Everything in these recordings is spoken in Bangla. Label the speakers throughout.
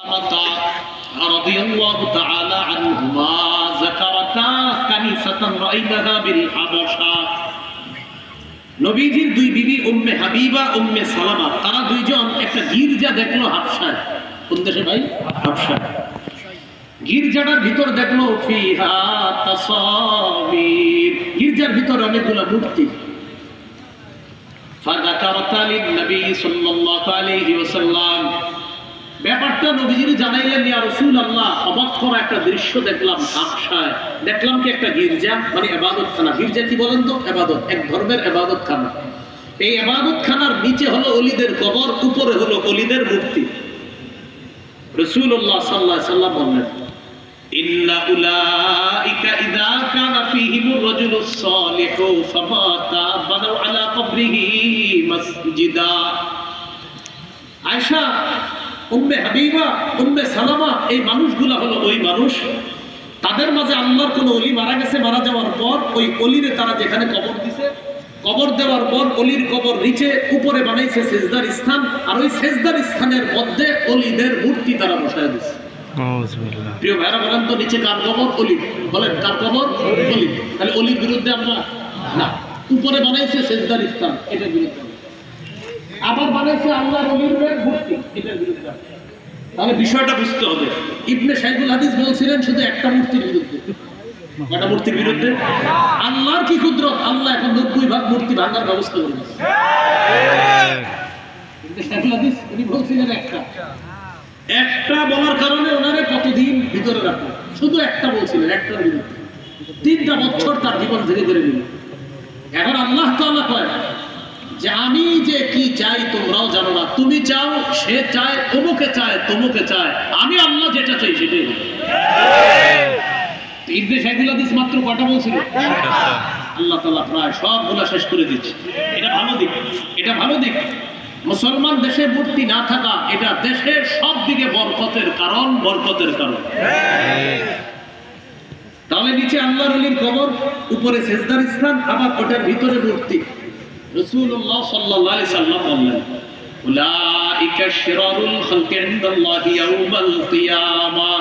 Speaker 1: رضي الله تعالى عنهما ذكرتا كنيسة رأيتها بالحبشة নবীজির দুই বিবি উম্মে হাবিবা উম্মে সালামা তারা দুইজন একটা গির্জা দেখলো হাবশায়। কোন দেশে ভাই? হাবশায়। গির্জাটার ভিতর দেখলো ফিহা তাসাবির, গির্জার ভিতর অনেকগুলো মূর্তি। ফাযাকারাতা লিন-নবী সাল্লাল্লাহু আলাইহি ওয়াসাল্লাম, ব্যাপারটা নবীজির জানাইলেন, ইয়া রাসূলুল্লাহ অবাক করা একটা দৃশ্য দেখলাম হাবশায়। দেখলাম কি একটা গির্জা, মানে ইবাদতখানা। গির্জা কি বলেন তো? ইবাদত, এক ধর্মের ইবাদতখানা। এই ইবাদতখানার নিচে হলো ওলিদের কবর, উপরে হলো ওলিদের মূর্তি। রাসূলুল্লাহ সাল্লাল্লাহু আলাইহি ওয়াসাল্লাম বললেন, ইন্না উলাইকা ইযা কানা ফীহিমুর রাজুলুস সালিহু ফামাতা বানাউ আলা কবরিহি মসজিদা। আয়েশা, উম্মে হাবিবা, উম্মে সালামা, এই মানুষগুলা হলো ওই মানুষ, তাদের মাঝে আল্লাহর কোন ওলি মারা গেছে, মারা যাওয়ার পর ওই অলিরে তারা যেখানে কবর দিছে, কবর দেওয়ার পর অলির কবর নিচে উপরে বানাইছে সেজদার স্থান, আর ওই সেজদার স্থানের মধ্যে অলিদের মূর্তি তারা বসায় দিছে। প্রিয় ভাইরা বলেন তো, নিচে কার কবর? অলি। বলেন কার কবর? অলি। তাহলে অলির বিরুদ্ধে আমরা না, উপরে বানাইছে সেজদার স্থান, এটার বিরুদ্ধে। আবার বানাইছে আল্লাহর ওলির মূর্তি, এটার বিরুদ্ধে। তাহলে বিষয়টা বুঝতে হবে। ইবনে শাইখুল হাদিস বলছিলেন শুধু একটা মূর্তির বিরুদ্ধে। কয়টা মূর্তির বিরুদ্ধে? আল্লাহর কি কুদরত, আল্লাহ এখন 90 ভাগ মূর্তি ভাঙার ব্যবস্থা করে দিয়েছে। ইবনে শাইখুল হাদিস উনি বলছিলেন একটা বলার কারণে ওনারে কতদিন ভিতরে রাখলো, শুধু একটা বলছিলেন, একটার বিরুদ্ধে 3টা বছর তার জীবন থেকে কেড়ে নিল। এখন আল্লাহ তাআলা কয় যে আমি যে কি চাই তোমরাও জানো না, তুমি চাও, সে চায়, অমুকে চায়, তমুকে চায়, আমি আল্লাহ যেটা চাই সেটাই হবে। ইবনে শাইখুল হাদিস মাত্র কয়টা বলছিল? আল্লাহ তাআলা প্রায় সবগুলা শেষ করে দিচ্ছে। এটা ভালো দিক, এটা ভালো দিক। মুসলমান দেশে মূর্তি না থাকা, এটা দেশের সব দিকে বরকতের কারণ, বরকতের কারণ। তাহলে নিচে আল্লাহর ওলির কবর, উপরে সেজদার স্থান, আবার ওটার ভিতরে মূর্তি। রাসূলুল্লাহ সাল্লাল্লাহু আলাইহি সাল্লাম বললেন, উলাইকা শিরারুল খালকি ইনদাল্লাহি ইয়াউমাল কিয়ামা,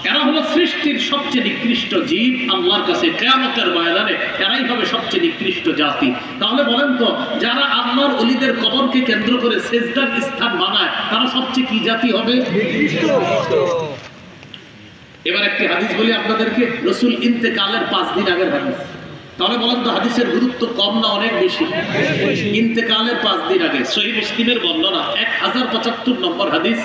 Speaker 1: এরা হলো সৃষ্টির সবচেয়ে নিকৃষ্ট জীব আল্লাহর কাছে কিয়ামতের ময়দানে, এরাই হবে সবচেয়ে নিকৃষ্ট জাতি। তাহলে বলেন তো, যারা আল্লাহর ওলিদের কবরকে কেন্দ্র করে সেজদার স্থান বানায়, তারা সবচেয়ে কি জাতি হবে? নিকৃষ্ট। এবার একটি হাদিস বলি আপনাদেরকে, রাসূল ইন্তেকালের 5 দিন আগের হাদিস। তাহলে বলেন তো, হাদিসের গুরুত্ব কম না অনেক বেশি? ইন্তেকালের 5 দিন আগে সহিহ মুসলিমের বর্ণনা, 1075 নম্বর হাদিস,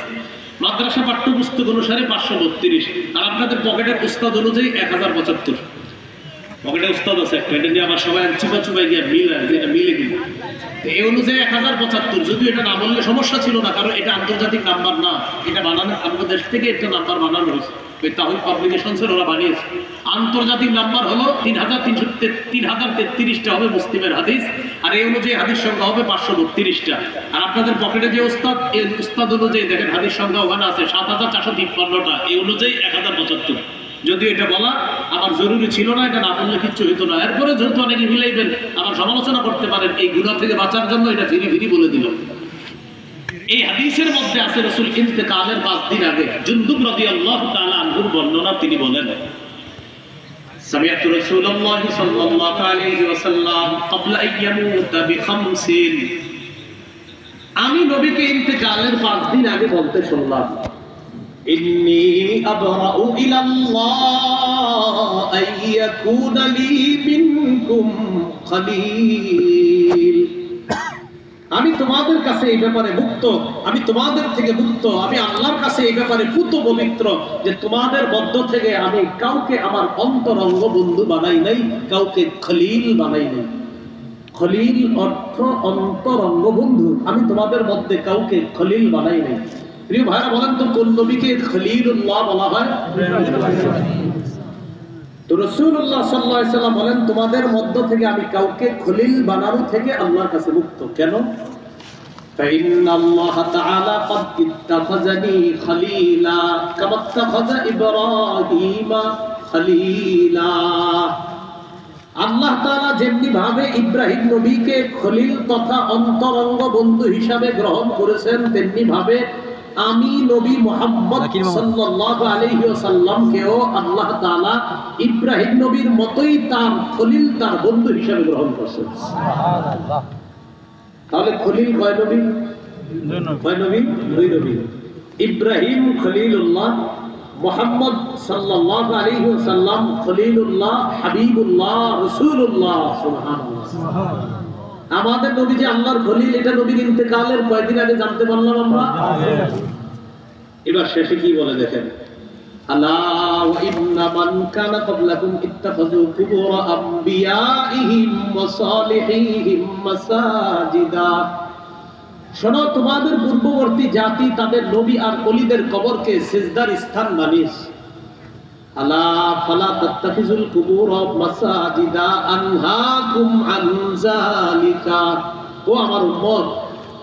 Speaker 1: মাদ্রাসা পাঠ্যপুস্তক অনুসারে 532, আর আপনাদের পকেটের উস্তাদ অনুযায়ী 1075। পকেটে উস্তাদ আছে একটা, এটা নিয়ে আমার সবাই চিপা গিয়ে মিলে গেল। এই অনুযায়ী 1075, যদিও এটা না বললে সমস্যা ছিল না, কারণ এটা আন্তর্জাতিক নাম্বার না, এটা বানানো আমাদের দেশ থেকে একটা নাম্বার বানানো হয়েছে, তাওহীদ পাবলিকেশনসের ওরা বানিয়েছে। আন্তর্জাতিক নাম্বার হলো 3033টা হবে মুসলিমের হাদিস, আর এই অনুযায়ী হাদিস সংখ্যা হবে 532টা। আর আপনাদের পকেটে যে উস্তাদ, এই উস্তাদ অনুযায়ী দেখেন হাদিস সংখ্যা ওখানে আছে 7453টা, এই অনুযায়ী 1075। যদিও এটা বলা আমার জরুরি ছিল না, এটা না বললে কিচ্ছু হইতো না। এরপরে যেহেতু অনেকে মিলাইবেন, আমার সমালোচনা করতে পারেন, এই গুনাহ থেকে বাঁচার জন্য এটা ফিরি বলে দিল। এই হাদিসের মধ্যে আছে রাসূল ইন্তেকালের 5 দিন আগে জুনদুব রাদিয়াল্লাহু তাআলা আনহুর বর্ণনা, তিনি বলেন, সামিআতু রাসূলুল্লাহ সাল্লাল্লাহু আলাইহি ওয়াসাল্লাম ক্বাবলা আন ইয়ামুতা বিখামসিন, আমি নবীকে ইন্তেকালের 5 দিন আগে বলতে শুনলাম, ইন্নী আবরাউ ইলাল্লাহ আইয়াকুনা লি মিনকুম খলীল, আমি তোমাদের কাছে এই ব্যাপারে মুক্ত, আমি তোমাদের থেকে মুক্ত, আমি আল্লাহর কাছে এই ব্যাপারে পুত পবিত্র যে তোমাদের মধ্য থেকে আমি কাউকে আমার অন্তরঙ্গ বন্ধু বানাই নাই, কাউকে খলীল বানাই নাই। খলীল অর্থ অন্তরঙ্গ বন্ধু, আমি তোমাদের মধ্যে কাউকে খলীল বানাই নাই। প্রিয় ভাইরা বলেন তো, কোন নবীকে খলীলুল্লাহ বলা হয়? তো রাসূলুল্লাহ সাল্লাল্লাহু আলাইহি ওয়াসাল্লাম বলেন, তোমাদের মধ্য থেকে আমি কাউকে খলীল বানানো থেকে আল্লাহর কাছে মুক্ত। কেন? ফাইন্নাল্লাহা তাআলা ক্বাদ ইত্তাখাযানি খলীলা কামা ইত্তাখাযা ইব্রাহিমা খলীলা, আল্লাহ তাআলা যেমনি ভাবে ইব্রাহিম নবীকে খলীল তথা অন্তরঙ্গ বন্ধু হিসাবে গ্রহণ করেছেন, তেমনি ভাবে আমি নবী মুহাম্মদ সাল্লাল্লাহু আলাইহি ওয়াসাল্লামকেও আল্লাহ তাআলা ইব্রাহিম নবীর মতোই তার খলিল, তার বন্ধু হিসেবে গ্রহণ করেছেন। সুবহানাল্লাহ। তাহলে খলিল কয় নবী? কয় নবী? দুই নবী। ইব্রাহিম খলিলুল্লাহ, মুহাম্মদ সাল্লাল্লাহু আলাইহি ওয়াসাল্লাম খলিলুল্লাহ, হাবিবুল্লাহ, রাসূলুল্লাহ। সুবহানাল্লাহ। আমাদের নবী যে আল্লাহর খলিল, এটা নবীর ইন্তেকালের কয়েকদিন আগে জানতে পারলাম আমরা। এবার শেষে কি বলে দেখেন, আলা ওয়া ইন্না মান কানা ক্বাবলাকুম ইত্তাখাযু কুবুর আমবিয়াইহিম ওয়া সালিহিহিম মাসাজিদা। শোনো, তোমাদের পূর্ববর্তী জাতি তাদের নবী আর ওলিদের কবরকে সিজদার স্থান বানিয়েছে। আলা ফালা তাত্তাখিজুল কুবুর মাসাজিদা আনহাকুম আন যালিকা। ও আমার উম্মত,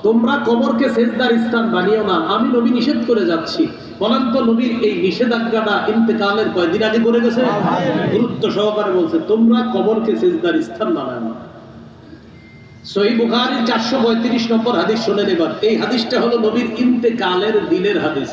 Speaker 1: তোমরা কবরকে সিজদার স্থান বানিও না, আমি নবী নিষেধ করে যাচ্ছি। বলেন তো নবীর এই নিষেধাজ্ঞাটা ইন্তেকালের কয়দিন আগে করে গেছে? গুরুত্ব সহকারে বলছে, তোমরা কবরকে সিজদার স্থান বানাও না। সহিহ বুখারীর 435 নম্বর হাদিস শুনেন এবার। এই হাদিসটা হলো নবীর ইন্তেকালের দিনের হাদিস।